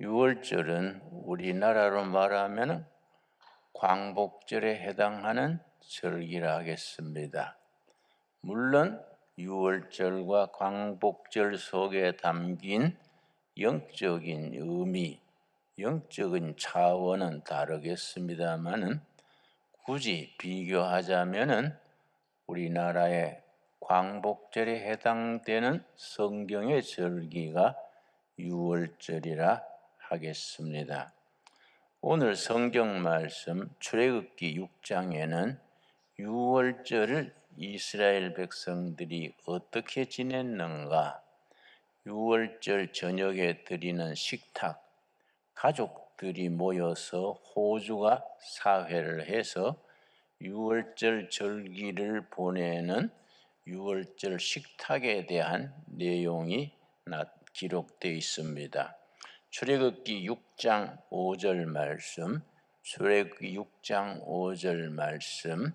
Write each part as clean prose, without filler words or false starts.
6월절은 우리나라로 말하면 광복절에 해당하는 절기라 하겠습니다. 물론 6월절과 광복절 속에 담긴 영적인 의미, 영적인 차원은 다르겠습니다마는 굳이 비교하자면은 우리나라의 광복절에 해당되는 성경의 절기가 6월절이라 하겠습니다. 오늘 성경 말씀 출애굽기 6장에는 6월절을 이스라엘 백성들이 어떻게 지냈는가, 6월절 저녁에 드리는 식탁, 가족들이 모여서 호주가 사회를 해서 6월절 절기를 보내는 6월절 식탁에 대한 내용이 기록되어 있습니다. 출애굽기 6장 5절 말씀, 출애굽기 6장 5절 말씀.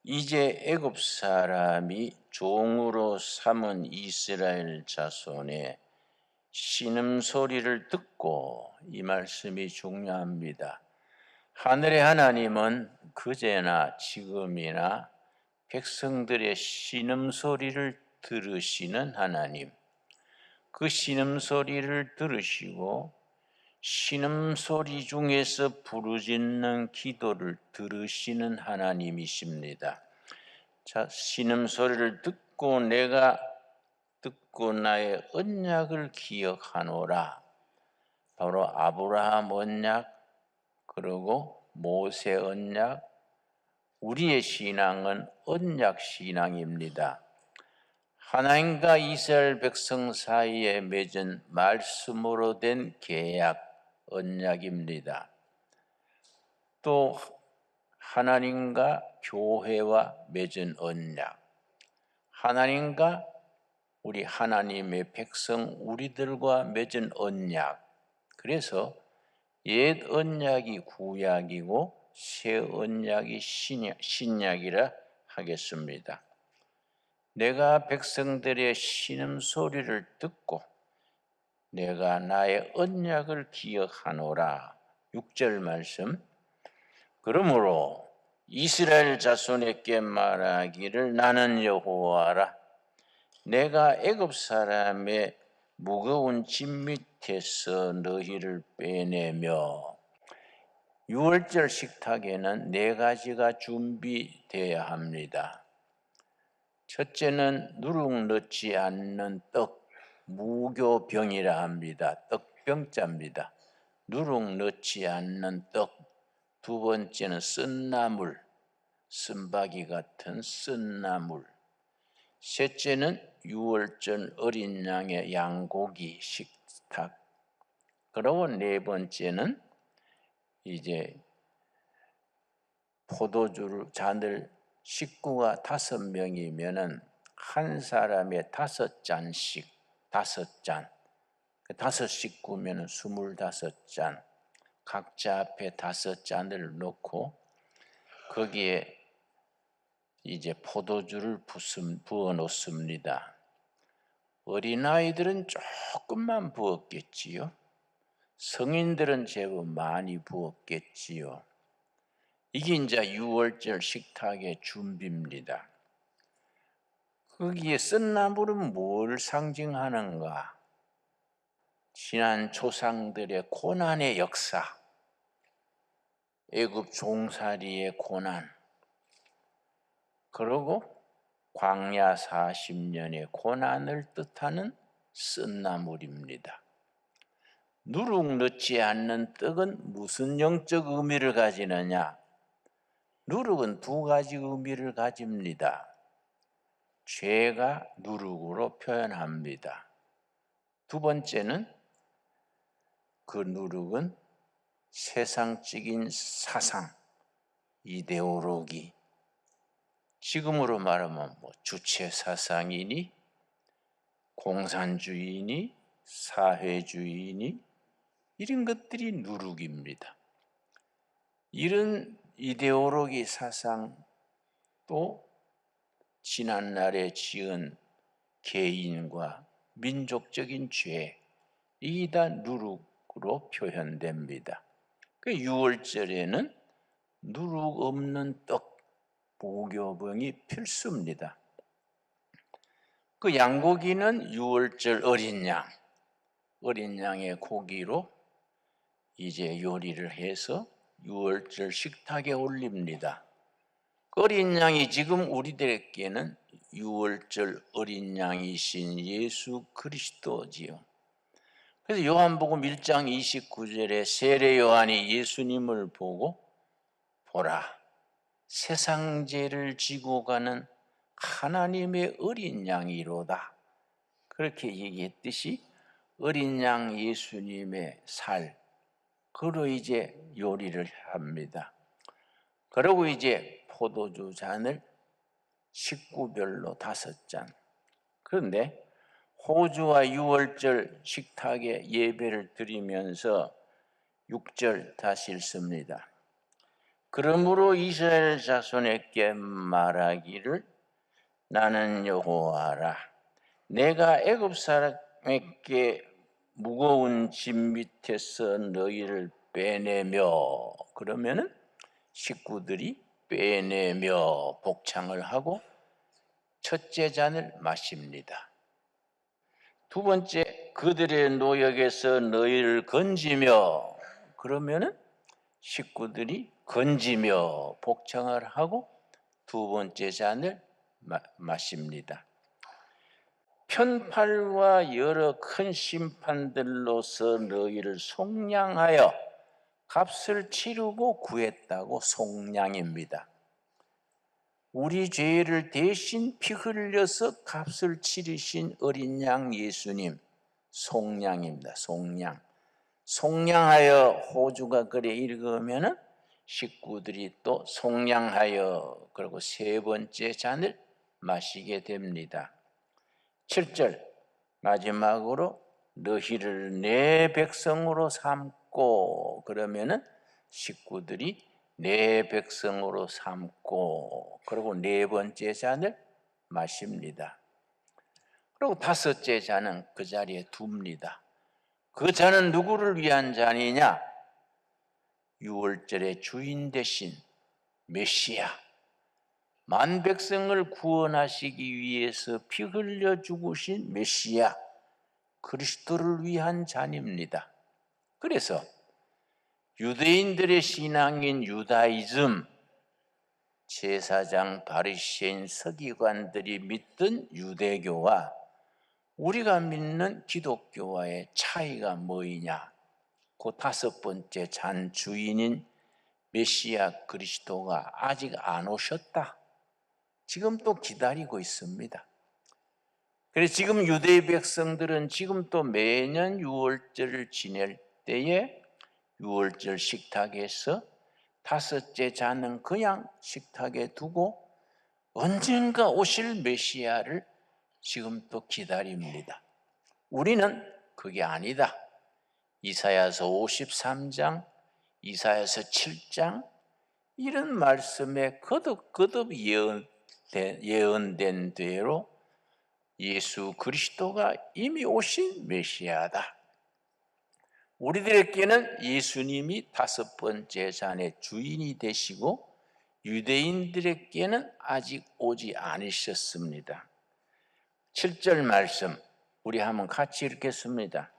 이제 애굽 사람이 종으로 삼은 이스라엘 자손의 신음소리를 듣고, 이 말씀이 중요합니다. 하늘의 하나님은 그제나 지금이나 백성들의 신음소리를 들으시는 하나님, 그 신음소리를 들으시고 신음소리 중에서 부르짖는 기도를 들으시는 하나님이십니다. 자, 신음소리를 듣고 내가 듣고 나의 언약을 기억하노라. 바로 아브라함 언약, 그리고 모세 언약, 우리의 신앙은 언약 신앙입니다. 하나님과 이스라엘 백성 사이에 맺은 말씀으로 된 계약, 언약입니다. 또 하나님과 교회와 맺은 언약, 하나님과 우리 하나님의 백성 우리들과 맺은 언약. 그래서 옛 언약이 구약이고 새 언약이 신약이라 하겠습니다. 내가 백성들의 신음소리를 듣고 내가 나의 언약을 기억하노라. 6절 말씀. 그러므로 이스라엘 자손에게 말하기를 나는 여호와라. 내가 애굽 사람의 무거운 짐 밑에서 너희를 빼내며. 6월절 식탁에는 4가지가 준비되어야 합니다. 첫째는 누룩 넣지 않는 떡, 무교병이라 합니다. 떡병자입니다. 누룩 넣지 않는 떡. 두 번째는 쓴나물, 쓴바귀 같은 쓴나물. 셋째는 6월절 어린 양의 양고기 식탁. 그리고 네 번째는 이제 포도주 잔을 식구가 5명이면은 한 사람의 5잔씩, 5잔. 5식구면은 25잔. 각자 앞에 5잔을 놓고 거기에 이제 포도주를 부어 놓습니다. 어린아이들은 조금만 부었겠지요. 성인들은 제법 많이 부었겠지요. 이게 이제 6월절 식탁의 준비입니다. 거기에 쓴나물은 뭘 상징하는가? 지난 조상들의 고난의 역사, 애굽 종살이의 고난, 그리고 광야 40년의 고난을 뜻하는 쓴나물입니다. 누룩 넣지 않는 떡은 무슨 영적 의미를 가지느냐? 누룩은 2가지 의미를 가집니다. 죄가 누룩으로 표현합니다. 두 번째는 그 누룩은 세상적인 사상, 이데올로기, 지금으로 말하면 주체사상이니 공산주의니 사회주의니 이런 것들이 누룩입니다. 이런 이데올로기 사상, 또 지난날에 지은 개인과 민족적인 죄, 이게 다 누룩으로 표현됩니다. 그 유월절에는 누룩 없는 떡, 무교병이 필수입니다. 그 양고기는 유월절 어린 양의 고기로 이제 요리를 해서 유월절 식탁에 올립니다. 어린 양이 지금 우리들에게는 유월절 어린 양이신 예수 그리스도지요. 그래서 요한복음 1장 29절에 세례 요한이 예수님을 보고 보라, 세상 죄를 지고 가는 하나님의 어린 양이로다. 그렇게 얘기했듯이 어린 양 예수님의 살, 그로 이제 요리를 합니다. 그리고 이제 포도주 잔을 식구별로 5잔. 그런데 호주와 유월절 식탁에 예배를 드리면서 6절 다시 읽습니다. 그러므로 이스라엘 자손에게 말하기를 나는 여호와라. 내가 애굽 사람에게 무거운 짐 밑에서 너희를 빼내며, 그러면은 식구들이 빼내며 복창을 하고 첫째 잔을 마십니다. 두 번째, 그들의 노역에서 너희를 건지며, 그러면은 식구들이 건지며 복창을 하고 두 번째 잔을 마십니다. 편팔과 여러 큰 심판들로서 너희를 속량하여 값을 치르고 구했다고. 속량입니다. 우리 죄를 대신 피 흘려서 값을 치르신 어린 양 예수님, 속량입니다. 속량하여 호주가 그래 읽으면은 식구들이 또 속량하여, 그리고 세 번째 잔을 마시게 됩니다. 7절 마지막으로 너희를 내 백성으로 삼고, 그러면은 식구들이 내 백성으로 삼고, 그리고 네 번째 잔을 마십니다. 그리고 다섯째 잔은 그 자리에 둡니다. 그 잔은 누구를 위한 잔이냐? 유월절의 주인 되신 메시아, 만 백성을 구원하시기 위해서 피 흘려 죽으신 메시아 그리스도를 위한 잔입니다. 그래서 유대인들의 신앙인 유다이즘, 제사장, 바리새인, 서기관들이 믿던 유대교와 우리가 믿는 기독교와의 차이가 뭐이냐? 그 다섯 번째 잔 주인인 메시아 그리스도가 아직 안 오셨다. 지금 또 기다리고 있습니다. 그래서 지금 유대 백성들은 지금 또 매년 유월절을 지낼 때에 유월절 식탁에서 다섯째 잔은 그냥 식탁에 두고 언젠가 오실 메시아를 지금 또 기다립니다. 우리는 그게 아니다. 이사야서 53장, 이사야서 7장 이런 말씀에 거듭 예언된 대로 예수 그리스도가 이미 오신 메시아다. 우리들에게는 예수님이 다섯 번째 잔의 주인이 되시고 유대인들에게는 아직 오지 않으셨습니다. 7절 말씀 우리 한번 같이 읽겠습니다.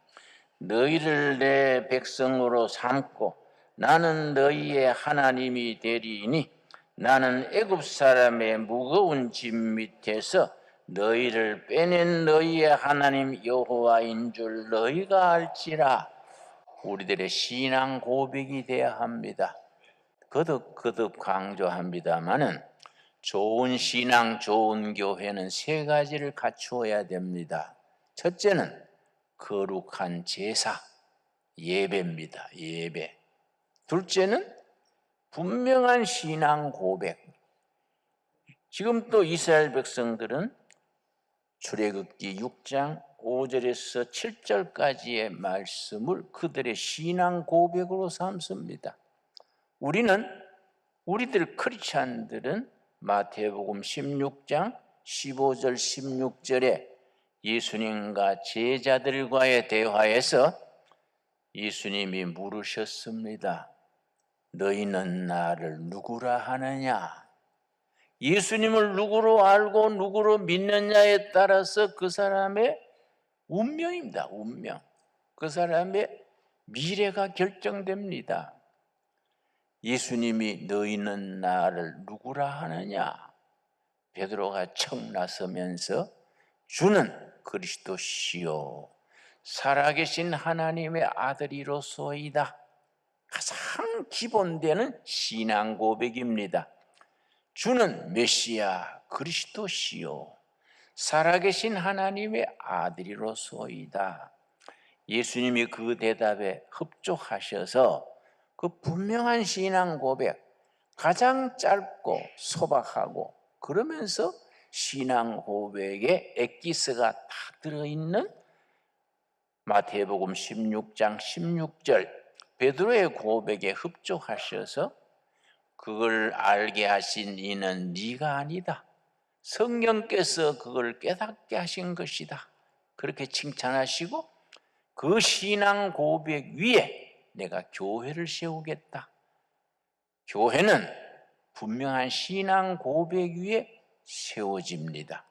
너희를 내 백성으로 삼고 나는 너희의 하나님이 되리니 나는 애굽 사람의 무거운 짐 밑에서 너희를 빼낸 너희의 하나님 여호와인 줄 너희가 알지라. 우리들의 신앙 고백이 되어야 합니다. 거듭 강조합니다마는 좋은 신앙, 좋은 교회는 세 가지를 갖추어야 됩니다. 첫째는 거룩한 제사, 예배입니다. 예배. 둘째는 분명한 신앙 고백. 지금 또 이스라엘 백성들은 출애굽기 6장 5절에서 7절까지의 말씀을 그들의 신앙 고백으로 삼습니다. 우리들 크리스찬들은 마태복음 16장 15절 16절에 예수님과 제자들과의 대화에서 예수님이 물으셨습니다. 너희는 나를 누구라 하느냐? 예수님을 누구로 알고 누구로 믿느냐에 따라서 그 사람의 운명입니다. 운명. 그 사람의 미래가 결정됩니다. 예수님이 너희는 나를 누구라 하느냐? 베드로가 청 나서면서 주는 그리스도시요 살아계신 하나님의 아들이로소이다. 가장 기본되는 신앙 고백입니다. 주는 메시아 그리스도시요 살아계신 하나님의 아들이로소이다. 예수님이 그 대답에 흡족하셔서 그 분명한 신앙 고백, 가장 짧고 소박하고 그러면서 신앙 고백에 엑기스가 다 들어있는 마태복음 16장 16절 베드로의 고백에 흡족하셔서 그걸 알게 하신 이는 네가 아니다. 성령께서 그걸 깨닫게 하신 것이다. 그렇게 칭찬하시고 그 신앙 고백 위에 내가 교회를 세우겠다. 교회는 분명한 신앙 고백 위에 세워집니다.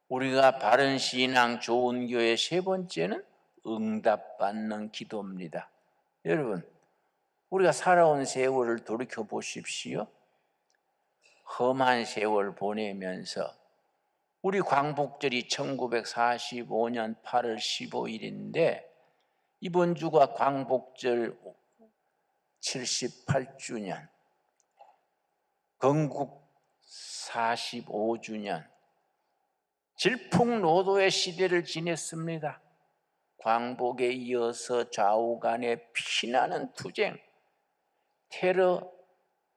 우리가 바른 신앙 좋은 교회 세 번째는 응답받는 기도입니다. 여러분, 우리가 살아온 세월을 돌이켜 보십시오. 험한 세월 보내면서 우리 광복절이 1945년 8월 15일인데 이번 주가 광복절 78주년, 건국 45주년, 질풍노도의 시대를 지냈습니다. 광복에 이어서 좌우 간의 피나는 투쟁, 테러,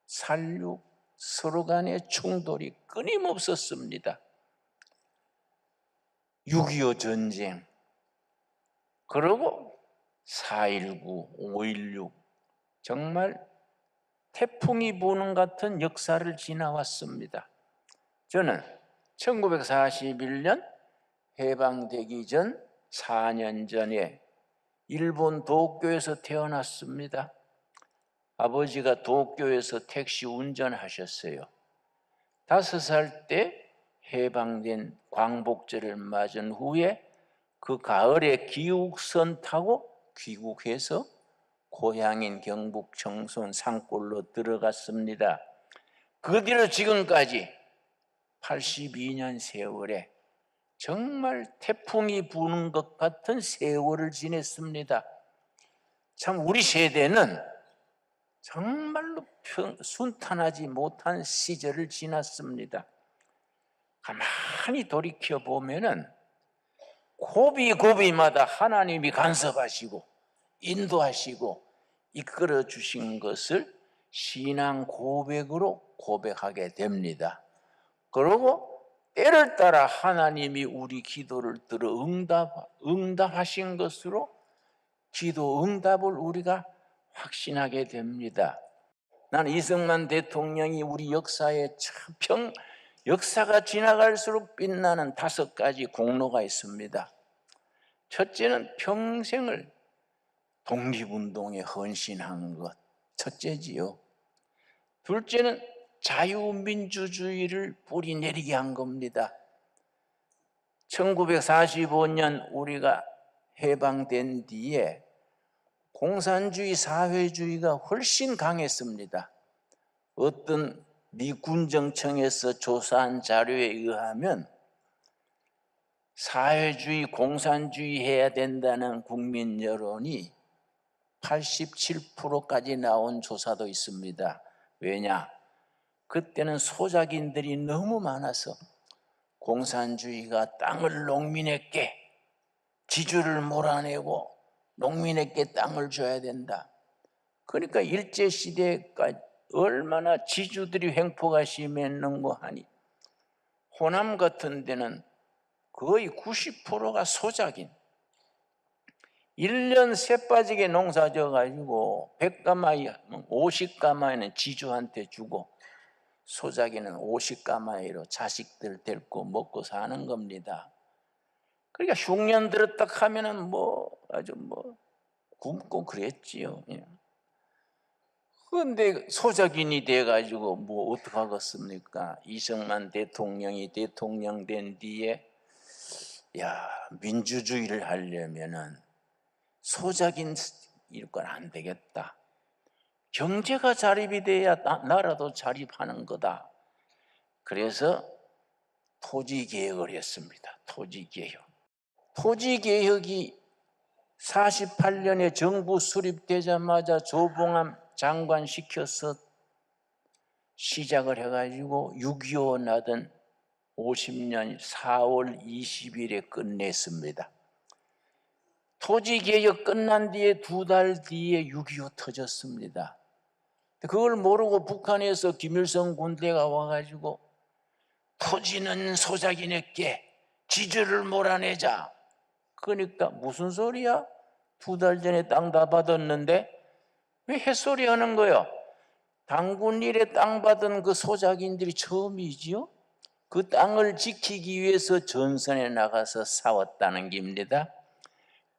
살육, 서로 간의 충돌이 끊임없었습니다. 6.25 전쟁, 그리고 4.19, 5.16 정말 태풍이 부는 같은 역사를 지나왔습니다. 저는 1941년 해방되기 전 4년 전에 일본 도쿄에서 태어났습니다. 아버지가 도쿄에서 택시 운전하셨어요. 5살 때 해방된 광복절을 맞은 후에 그 가을에 기국선 타고 귀국해서 고향인 경북 청송 산골로 들어갔습니다. 그 뒤로 지금까지 82년 세월에 정말 태풍이 부는 것 같은 세월을 지냈습니다. 참 우리 세대는 정말로 순탄하지 못한 시절을 지났습니다. 가만히 돌이켜보면은 고비고비마다 하나님이 간섭하시고 인도하시고 이끌어 주신 것을 신앙 고백으로 고백하게 됩니다. 그리고 때를 따라 하나님이 우리 기도를 들어 응답하신 것으로 기도 응답을 우리가 확신하게 됩니다. 나는 이승만 대통령이 우리 역사에 역사가 지나갈수록 빛나는 5가지 공로가 있습니다. 첫째는 평생을 독립운동에 헌신한 것, 첫째지요. 둘째는 자유민주주의를 뿌리내리게 한 겁니다. 1945년 우리가 해방된 뒤에 공산주의, 사회주의가 훨씬 강했습니다. 어떤 미 군정청에서 조사한 자료에 의하면 사회주의, 공산주의 해야 된다는 국민 여론이 87%까지 나온 조사도 있습니다. 왜냐? 그때는 소작인들이 너무 많아서 공산주의가 땅을 농민에게 지주를 몰아내고 농민에게 땅을 줘야 된다. 그러니까 일제시대까지 얼마나 지주들이 횡포가 심했는고 하니 호남 같은 데는 거의 90%가 소작인 1년 새 빠지게 농사 져가지고 100가마이 50가마이는 지주한테 주고 소작이는 50가마이로 자식들 데리고 먹고 사는 겁니다. 그러니까 흉년 들었다 하면은 아주 굶고 그랬지요. 그런데 소작인이 돼가지고 어떡하겠습니까? 이승만 대통령이 대통령 된 뒤에 민주주의를 하려면은 소작인 일건 안 되겠다. 경제가 자립이 돼야 나라도 자립하는 거다. 그래서 토지개혁을 했습니다. 토지개혁이 48년에 정부 수립되자마자 조봉암 장관 시켜서 시작을 해가지고 6.25 나던 50년 4월 20일에 끝냈습니다. 토지개혁 끝난 뒤에 2달 뒤에 6.25 터졌습니다. 그걸 모르고 북한에서 김일성 군대가 와가지고 토지는 소작인에게 지주를 몰아내자. 그러니까 무슨 소리야? 2달 전에 땅 다 받았는데 왜 햇소리 하는 거야? 당군 일에 땅 받은 그 소작인들이 처음이지요? 그 땅을 지키기 위해서 전선에 나가서 싸웠다는 겁니다.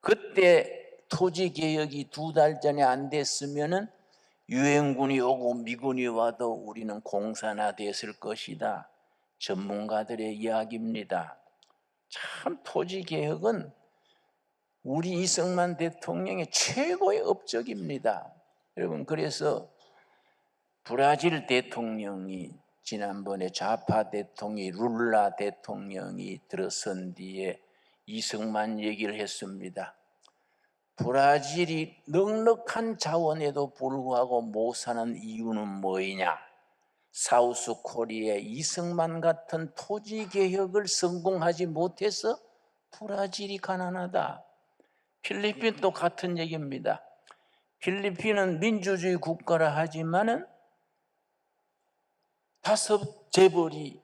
그때 토지개혁이 2달 전에 안 됐으면은 유엔군이 오고 미군이 와도 우리는 공산화 됐을 것이다. 전문가들의 이야기입니다. 참 토지개혁은 우리 이승만 대통령의 최고의 업적입니다. 여러분, 그래서 브라질 대통령이 지난번에 좌파 대통령이 룰라 대통령이 들어선 뒤에 이승만 얘기를 했습니다. 브라질이 넉넉한 자원에도 불구하고 못 사는 이유는 뭐이냐? 사우스 코리아의 이승만 같은 토지 개혁을 성공하지 못해서 브라질이 가난하다. 필리핀도 같은 얘기입니다. 필리핀은 민주주의 국가라 하지만은 5 재벌이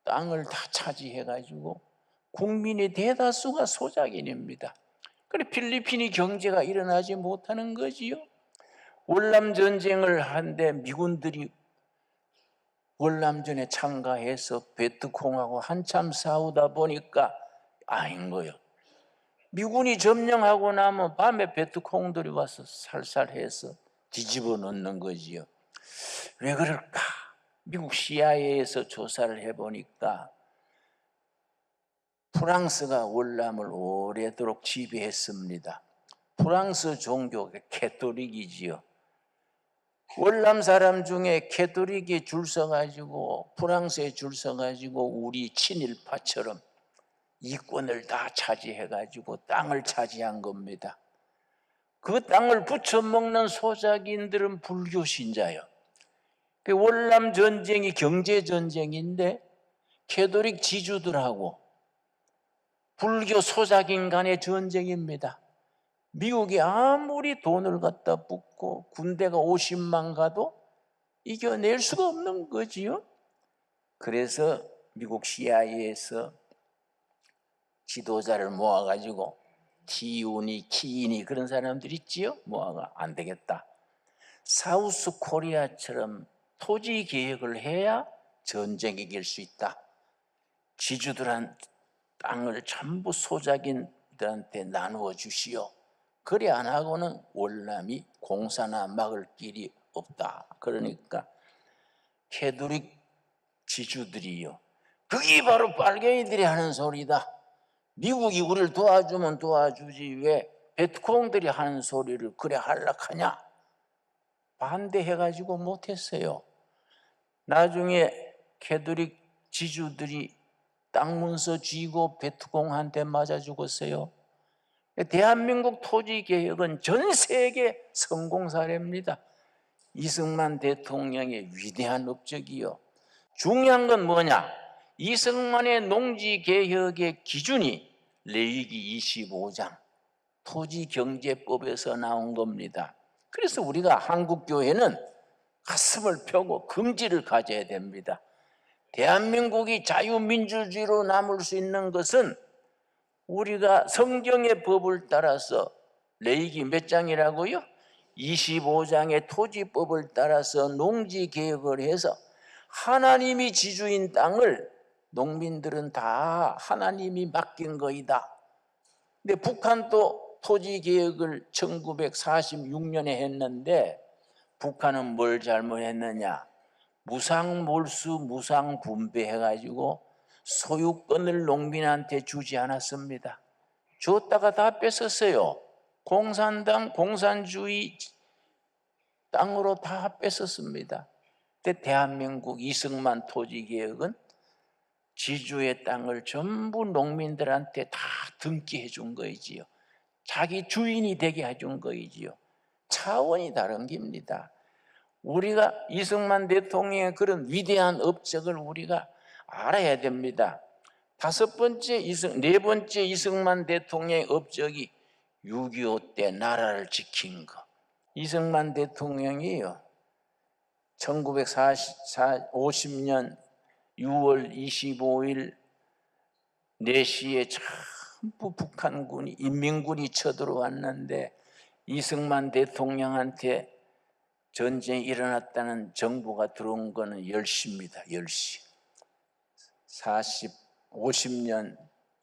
땅을 다 차지해가지고 국민의 대다수가 소작인입니다. 그래 필리핀이 경제가 일어나지 못하는 거지요. 월남 전쟁을 한데 미군들이 월남전에 참가해서 베트콩하고 한참 싸우다 보니까 아닌 거예요. 미군이 점령하고 나면 밤에 베트콩들이 와서 살살해서 뒤집어 놓는 거지요. 왜 그럴까? 미국 CIA에서 조사를 해보니까 프랑스가 월남을 오래도록 지배했습니다. 프랑스 종교가 캐토릭이지요. 월남 사람 중에 캐토릭이 줄 서가지고 프랑스에 줄 서가지고 우리 친일파처럼 이권을 다 차지해가지고 땅을 차지한 겁니다. 그 땅을 부쳐먹는 소작인들은 불교 신자예요. 월남 전쟁이 경제 전쟁인데 캐토릭 지주들하고 불교 소작인 간의 전쟁입니다. 미국이 아무리 돈을 갖다 붓고 군대가 50만 가도 이겨낼 수가 없는 거지요. 그래서 미국 CIA에서 지도자를 모아가지고 티우니, 키이니 그런 사람들 있지요. 모아가 안 되겠다. 사우스 코리아처럼 토지 개혁을 해야 전쟁 이길 수 있다. 지주들한 땅을 전부 소작인들한테 나누어 주시오. 그래 안 하고는 월남이 공산화 막을 길이 없다. 그러니까 캐토릭 지주들이요. 그게 바로 빨갱이들이 하는 소리다. 미국이 우리를 도와주면 도와주지 왜 베트콩들이 하는 소리를 그래 하려하냐? 반대해가지고 못했어요. 나중에 캐토릭 지주들이 땅 문서 쥐고 베트콩한테 맞아 죽었어요. 대한민국 토지개혁은 전 세계 성공 사례입니다. 이승만 대통령의 위대한 업적이요. 중요한 건 뭐냐? 이승만의 농지개혁의 기준이 레위기 25장 토지경제법에서 나온 겁니다. 그래서 우리가 한국교회는 가슴을 펴고 긍지를 가져야 됩니다. 대한민국이 자유민주주의로 남을 수 있는 것은 우리가 성경의 법을 따라서 레위기 몇 장이라고요? 25장의 토지법을 따라서 농지개혁을 해서 하나님이 지주인 땅을 농민들은 다 하나님이 맡긴 거이다. 근데 북한도 토지개혁을 1946년에 했는데 북한은 뭘 잘못했느냐? 무상몰수, 무상분배해가지고 소유권을 농민한테 주지 않았습니다. 줬다가 다 뺏었어요. 공산당, 공산주의 땅으로 다 뺏었습니다. 근데 대한민국 이승만 토지개혁은 지주의 땅을 전부 농민들한테 다 등기해 준 거이지요. 자기 주인이 되게 해준 거이지요. 차원이 다른 겁니다. 우리가 이승만 대통령의 그런 위대한 업적을 우리가 알아야 됩니다. 네 번째 이승만 대통령의 업적이 6.25 때 나라를 지킨 거. 이승만 대통령이요, 1950년 6월 25일 4시에 전부 북한군이, 인민군이 쳐들어왔는데 이승만 대통령한테 전쟁이 일어났다는 정보가 들어온 거는 10시입니다. 10시. 50년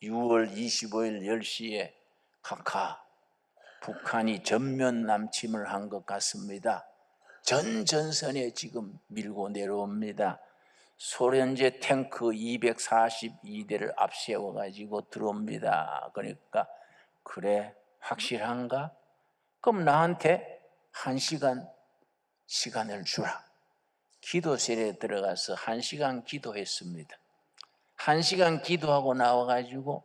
6월 25일 10시에 각하 북한이 전면 남침을 한 것 같습니다. 전 전선에 지금 밀고 내려옵니다. 소련제 탱크 242대를 앞세워가지고 들어옵니다. 그러니까 그래, 확실한가? 그럼 나한테 1시간 시간을 주라. 기도실에 들어가서 1시간 기도했습니다. 1시간 기도하고 나와가지고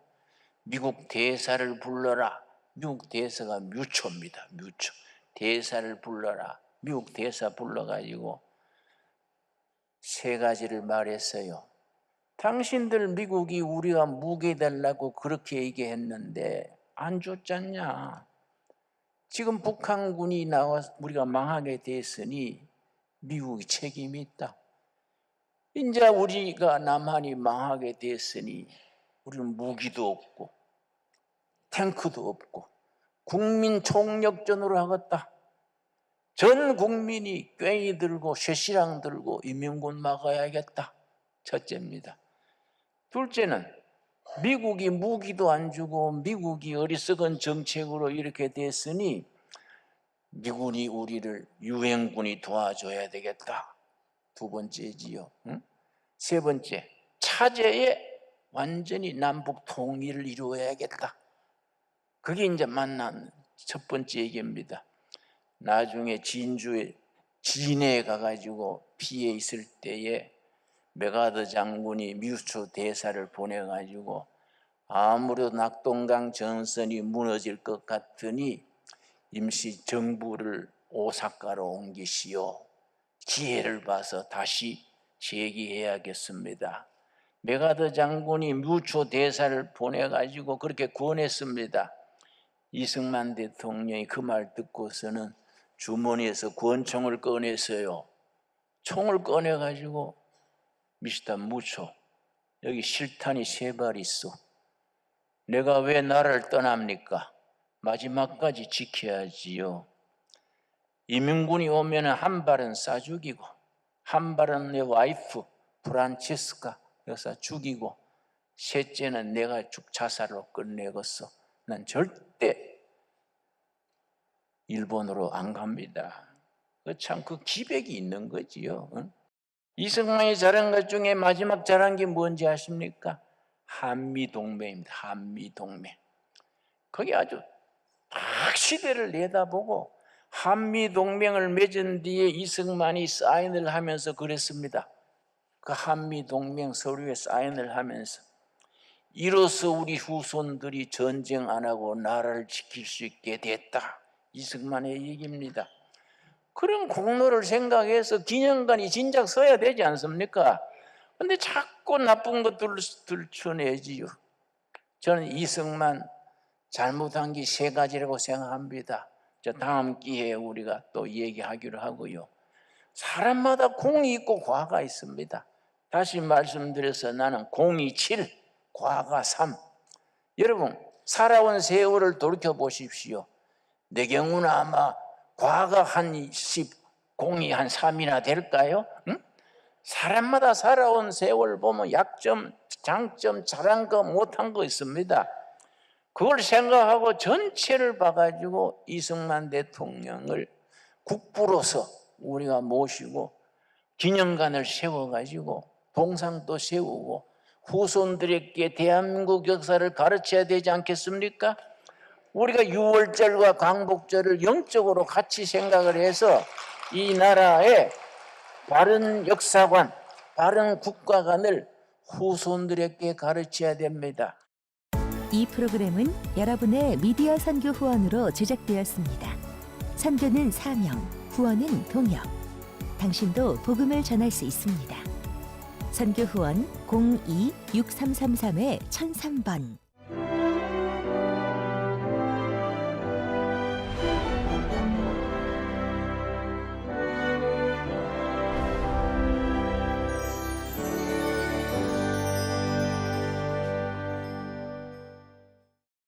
미국 대사를 불러라. 미국 대사가 뮤초입니다. 뮤초. 대사를 불러라. 미국 대사 불러가지고 3가지를 말했어요. 당신들 미국이 우리가 무기 달라고 그렇게 얘기했는데 안 줬잖냐. 지금 북한군이 나와 우리가 망하게 됐으니 미국이 책임이 있다. 이제 우리가 남한이 망하게 됐으니 우리는 무기도 없고 탱크도 없고 국민 총력전으로 하겠다. 전 국민이 괭이 들고 쇠시랑 들고 인민군 막아야겠다. 첫째입니다. 둘째는 미국이 무기도 안 주고 미국이 어리석은 정책으로 이렇게 됐으니 미군이 우리를 유엔군이 도와줘야 되겠다. 2번째지요. 응? 3번째, 차제에 완전히 남북 통일을 이루어야겠다. 그게 이제 만난 첫 번째 얘기입니다. 나중에 진해에 가가지고 피해 있을 때에 메가더 장군이 뮤초 대사를 보내가지고 아무래도 낙동강 전선이 무너질 것 같으니 임시 정부를 오사카로 옮기시오. 기회를 봐서 다시 재기해야겠습니다. 메가더 장군이 뮤초 대사를 보내가지고 그렇게 권했습니다. 이승만 대통령이 그 말 듣고서는 주머니에서 권총을 꺼냈어요. 총을 꺼내가지고 미스터 뮤초, 여기 실탄이 3발 있어. 내가 왜 나라를 떠납니까? 마지막까지 지켜야지요. 인민군이 오면 한 발은 쏴 죽이고 한 발은 내 와이프 프란체스카 여사 죽이고 셋째는 내가 자살로 끝내겠어. 난 절대 일본으로 안 갑니다. 참 그 기백이 있는 거지요. 이승만이 잘한 것 중에 마지막 잘한 게 뭔지 아십니까? 한미동맹입니다. 한미동맹. 거기 아주 딱 시대를 내다보고 한미동맹을 맺은 뒤에 이승만이 사인을 하면서 그랬습니다. 그 한미동맹 서류에 사인을 하면서 이로써 우리 후손들이 전쟁 안 하고 나라를 지킬 수 있게 됐다. 이승만의 얘기입니다. 그런 공로를 생각해서 기념관이 진작 써야 되지 않습니까? 그런데 자꾸 나쁜 것들을 들춰내지요. 저는 이승만 잘못한 게 3가지라고 생각합니다. 다음 기회에 우리가 또 얘기하기로 하고요. 사람마다 공이 있고 과가 있습니다. 다시 말씀드려서 나는 공이 7, 과가 3. 여러분 살아온 세월을 돌이켜보십시오. 내 경우는 아마 과가 한 10, 공이 한 3이나 될까요? 응? 사람마다 살아온 세월 보면 약점, 장점, 잘한 거, 못한 거 있습니다. 그걸 생각하고 전체를 봐가지고 이승만 대통령을 국부로서 우리가 모시고 기념관을 세워가지고 동상도 세우고 후손들에게 대한민국 역사를 가르쳐야 되지 않겠습니까? 우리가 6월절과 광복절을 영적으로 같이 생각을 해서 이 나라의 바른 역사관, 바른 국가관을 후손들에게 가르쳐야 됩니다. 이 프로그램은 여러분의 미디어 선교 후원으로 제작되었습니다. 선교는 사명, 후원은 동역. 당신도 복음을 전할 수 있습니다. 선교 후원 02-6333-1003번